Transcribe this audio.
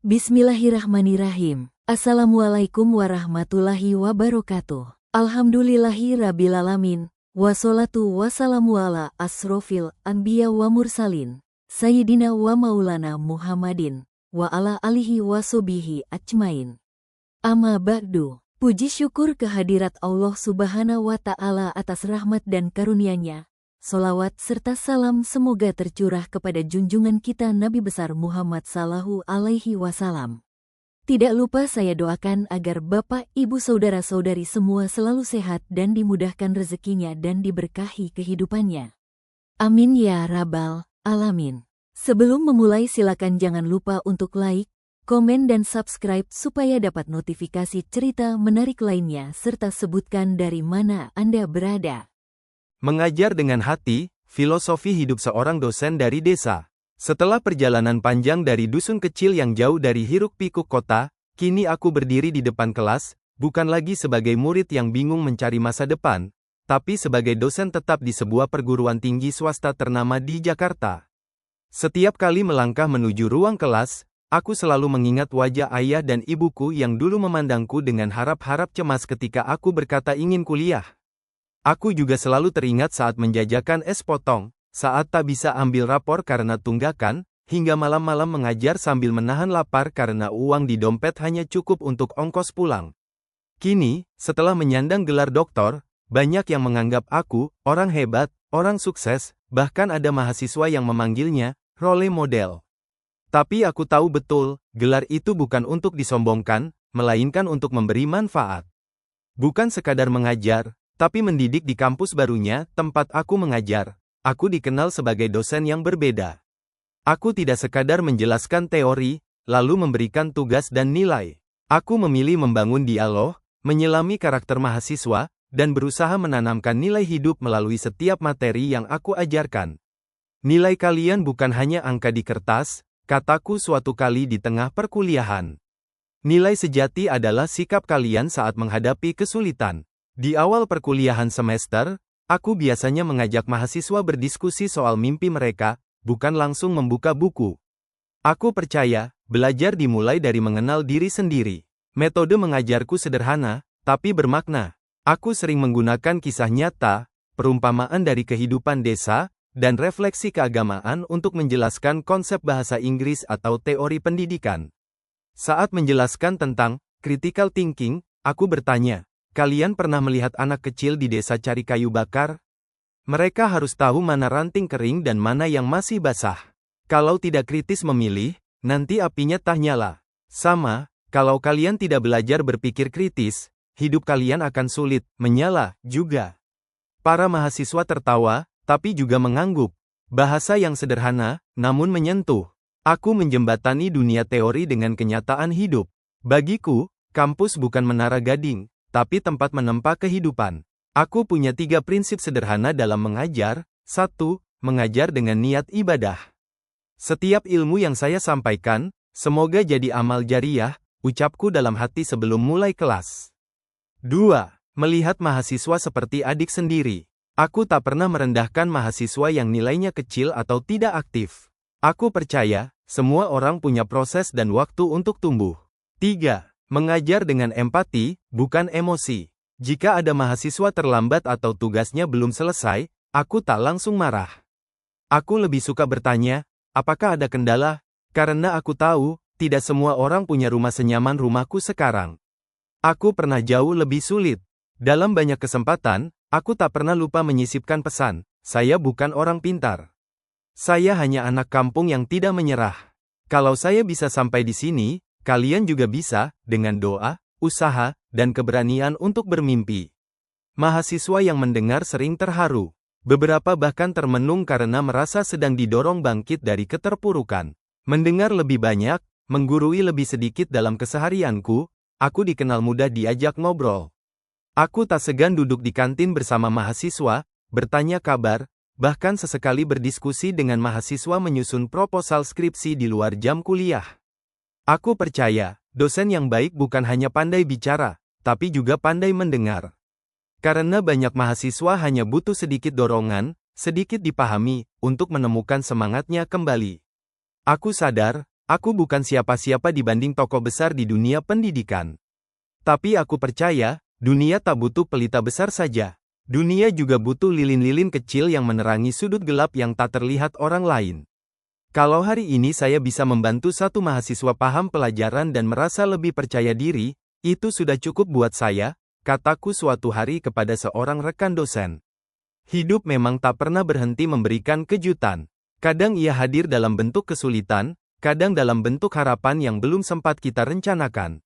Bismillahirrahmanirrahim. Assalamualaikum warahmatullahi wabarakatuh. Alhamdulillahirrabbilalamin. Wassalatu wassalamu ala asrofil anbiya wa mursalin. Sayyidina wa maulana Muhammadin. Wa ala alihi wa sobihi ajmain. Amma ba'du. Puji syukur kehadirat Allah subhanahu wa ta'ala atas rahmat dan karunia-Nya. Solawat serta salam semoga tercurah kepada junjungan kita Nabi besar Muhammad sallallahu alaihi wasallam. Tidak lupa saya doakan agar Bapak, Ibu, Saudara-saudari semua selalu sehat dan dimudahkan rezekinya dan diberkahi kehidupannya. Amin ya rabbal alamin. Sebelum memulai silakan jangan lupa untuk like, komen dan subscribe supaya dapat notifikasi cerita menarik lainnya serta sebutkan dari mana Anda berada. Mengajar dengan hati, filosofi hidup seorang dosen dari desa. Setelah perjalanan panjang dari dusun kecil yang jauh dari hiruk-pikuk kota, kini aku berdiri di depan kelas, bukan lagi sebagai murid yang bingung mencari masa depan, tapi sebagai dosen tetap di sebuah perguruan tinggi swasta ternama di Jakarta. Setiap kali melangkah menuju ruang kelas, aku selalu mengingat wajah ayah dan ibuku yang dulu memandangku dengan harap-harap cemas ketika aku berkata ingin kuliah. Aku juga selalu teringat saat menjajakan es potong, saat tak bisa ambil rapor karena tunggakan, hingga malam-malam mengajar sambil menahan lapar karena uang di dompet hanya cukup untuk ongkos pulang. Kini, setelah menyandang gelar doktor, banyak yang menganggap aku orang hebat, orang sukses, bahkan ada mahasiswa yang memanggilnya role model. Tapi aku tahu betul, gelar itu bukan untuk disombongkan, melainkan untuk memberi manfaat. Bukan sekadar mengajar, tapi mendidik di kampus barunya, tempat aku mengajar. Aku dikenal sebagai dosen yang berbeda. Aku tidak sekadar menjelaskan teori, lalu memberikan tugas dan nilai. Aku memilih membangun dialog, menyelami karakter mahasiswa, dan berusaha menanamkan nilai hidup melalui setiap materi yang aku ajarkan. Nilai kalian bukan hanya angka di kertas, kataku suatu kali di tengah perkuliahan. Nilai sejati adalah sikap kalian saat menghadapi kesulitan. Di awal perkuliahan semester, aku biasanya mengajak mahasiswa berdiskusi soal mimpi mereka, bukan langsung membuka buku. Aku percaya, belajar dimulai dari mengenal diri sendiri. Metode mengajarku sederhana, tapi bermakna. Aku sering menggunakan kisah nyata, perumpamaan dari kehidupan desa, dan refleksi keagamaan untuk menjelaskan konsep bahasa Inggris atau teori pendidikan. Saat menjelaskan tentang critical thinking, aku bertanya, kalian pernah melihat anak kecil di desa cari kayu bakar? Mereka harus tahu mana ranting kering dan mana yang masih basah. Kalau tidak kritis memilih, nanti apinya tak nyala. Sama, kalau kalian tidak belajar berpikir kritis, hidup kalian akan sulit, menyala, juga. Para mahasiswa tertawa, tapi juga mengangguk. Bahasa yang sederhana, namun menyentuh. Aku menjembatani dunia teori dengan kenyataan hidup. Bagiku, kampus bukan menara gading, tapi tempat menempa kehidupan. Aku punya 3 prinsip sederhana dalam mengajar. 1. Mengajar dengan niat ibadah. Setiap ilmu yang saya sampaikan, semoga jadi amal jariah, ucapku dalam hati sebelum mulai kelas. 2. Melihat mahasiswa seperti adik sendiri. Aku tak pernah merendahkan mahasiswa yang nilainya kecil atau tidak aktif. Aku percaya, semua orang punya proses dan waktu untuk tumbuh. 3. Mengajar dengan empati, bukan emosi. Jika ada mahasiswa terlambat atau tugasnya belum selesai, aku tak langsung marah. Aku lebih suka bertanya, apakah ada kendala? Karena aku tahu, tidak semua orang punya rumah senyaman rumahku sekarang. Aku pernah jauh lebih sulit. Dalam banyak kesempatan, aku tak pernah lupa menyisipkan pesan, saya bukan orang pintar. Saya hanya anak kampung yang tidak menyerah. Kalau saya bisa sampai di sini, kalian juga bisa, dengan doa, usaha, dan keberanian untuk bermimpi. Mahasiswa yang mendengar sering terharu. Beberapa bahkan termenung karena merasa sedang didorong bangkit dari keterpurukan. Mendengar lebih banyak, menggurui lebih sedikit dalam keseharianku, aku dikenal mudah diajak ngobrol. Aku tak segan duduk di kantin bersama mahasiswa, bertanya kabar, bahkan sesekali berdiskusi dengan mahasiswa menyusun proposal skripsi di luar jam kuliah. Aku percaya, dosen yang baik bukan hanya pandai bicara, tapi juga pandai mendengar. Karena banyak mahasiswa hanya butuh sedikit dorongan, sedikit dipahami, untuk menemukan semangatnya kembali. Aku sadar, Aku bukan siapa-siapa dibanding tokoh besar di dunia pendidikan. Tapi aku percaya, dunia tak butuh pelita besar saja. Dunia juga butuh lilin-lilin kecil yang menerangi sudut gelap yang tak terlihat orang lain. Kalau hari ini saya bisa membantu satu mahasiswa paham pelajaran dan merasa lebih percaya diri, itu sudah cukup buat saya, kataku suatu hari kepada seorang rekan dosen. Hidup memang tak pernah berhenti memberikan kejutan. Kadang ia hadir dalam bentuk kesulitan, kadang dalam bentuk harapan yang belum sempat kita rencanakan.